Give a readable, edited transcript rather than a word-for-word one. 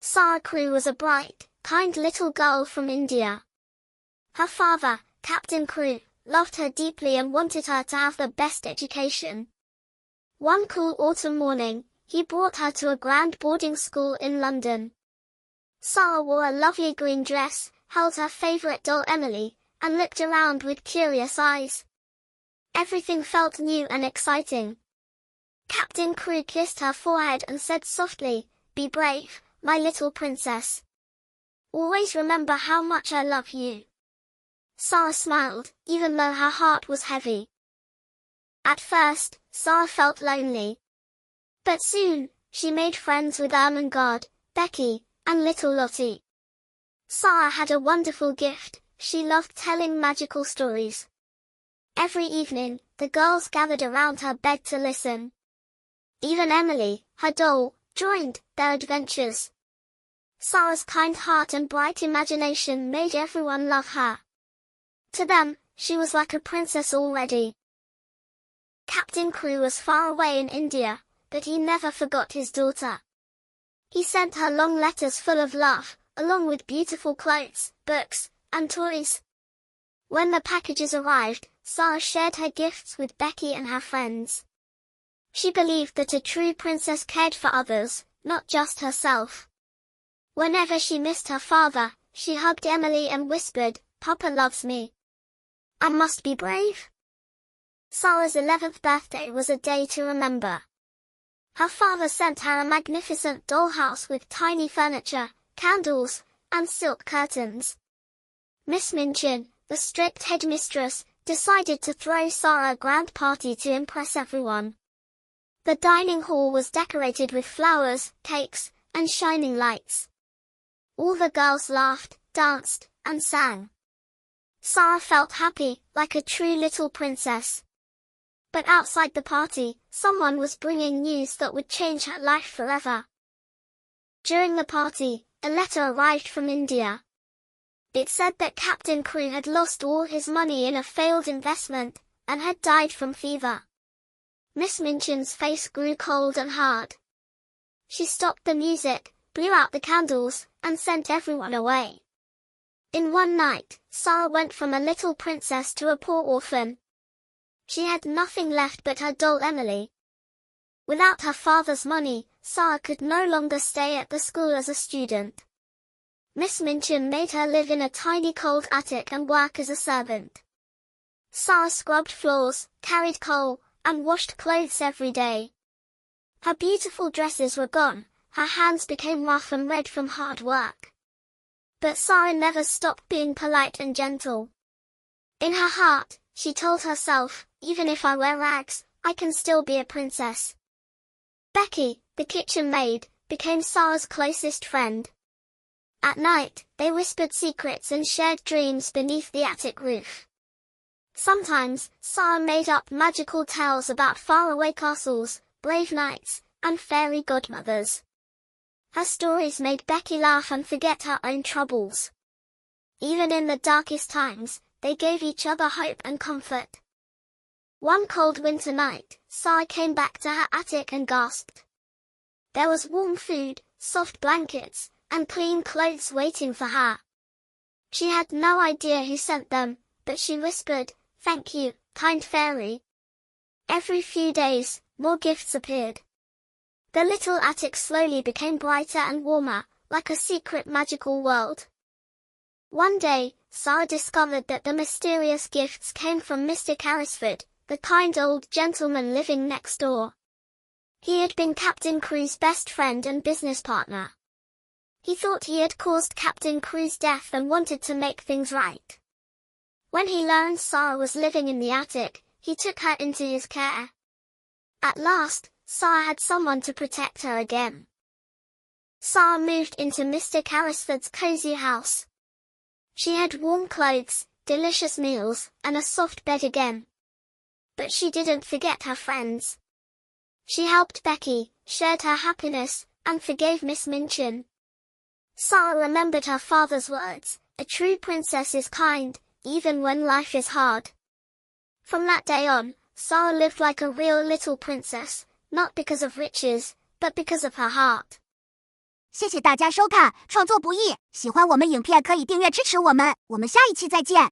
Sara Crewe was a bright, kind little girl from India. Her father, Captain Crewe, loved her deeply and wanted her to have the best education. One cool autumn morning, he brought her to a grand boarding school in London. Sara wore a lovely green dress, held her favourite doll Emily, and looked around with curious eyes. Everything felt new and exciting. Captain Crewe kissed her forehead and said softly, "Be brave, my little princess. Always remember how much I love you." Sara smiled, even though her heart was heavy. At first, Sara felt lonely. But soon, she made friends with Ermengarde, Becky, and little Lottie. Sara had a wonderful gift. She loved telling magical stories. Every evening, the girls gathered around her bed to listen. Even Emily, her doll, joined their adventures. Sara's kind heart and bright imagination made everyone love her. To them, she was like a princess already. Captain Crewe was far away in India, but he never forgot his daughter. He sent her long letters full of love, along with beautiful clothes, books, and toys. When the packages arrived, Sara shared her gifts with Becky and her friends. She believed that a true princess cared for others, not just herself. Whenever she missed her father, she hugged Emily and whispered, "Papa loves me. I must be brave." Sara's 11th birthday was a day to remember. Her father sent her a magnificent dollhouse with tiny furniture, candles, and silk curtains. Miss Minchin, the strict headmistress, decided to throw Sara a grand party to impress everyone. The dining hall was decorated with flowers, cakes, and shining lights. All the girls laughed, danced, and sang. Sara felt happy, like a true little princess. But outside the party, someone was bringing news that would change her life forever. During the party, a letter arrived from India. It said that Captain Crewe had lost all his money in a failed investment, and had died from fever. Miss Minchin's face grew cold and hard. She stopped the music, blew out the candles, and sent everyone away. In one night, Sara went from a little princess to a poor orphan. She had nothing left but her doll Emily. Without her father's money, Sara could no longer stay at the school as a student. Miss Minchin made her live in a tiny cold attic and work as a servant. Sara scrubbed floors, carried coal, and washed clothes every day. Her beautiful dresses were gone, her hands became rough and red from hard work. But Sara never stopped being polite and gentle. In her heart, she told herself, "Even if I wear rags, I can still be a princess." Becky, the kitchen maid, became Sara's closest friend. At night, they whispered secrets and shared dreams beneath the attic roof. Sometimes, Sara made up magical tales about faraway castles, brave knights, and fairy godmothers. Her stories made Becky laugh and forget her own troubles. Even in the darkest times, they gave each other hope and comfort. One cold winter night, Sara came back to her attic and gasped. There was warm food, soft blankets, and clean clothes waiting for her. She had no idea who sent them, but she whispered, "Thank you, kind fairy." Every few days, more gifts appeared. The little attic slowly became brighter and warmer, like a secret magical world. One day, Sara discovered that the mysterious gifts came from Mr. Carrisford, the kind old gentleman living next door. He had been Captain Crewe's best friend and business partner. He thought he had caused Captain Crewe's death and wanted to make things right. When he learned Sara was living in the attic, he took her into his care. At last, Sara had someone to protect her again. Sara moved into Mr. Carrisford's cozy house. She had warm clothes, delicious meals, and a soft bed again. But she didn't forget her friends. She helped Becky, shared her happiness, and forgave Miss Minchin. Sara remembered her father's words, "A true princess is kind, even when life is hard." From that day on, Sara lived like a real little princess, not because of riches, but because of her heart. 谢谢大家收看，创作不易，喜欢我们影片可以订阅支持我们，我们下一期再见。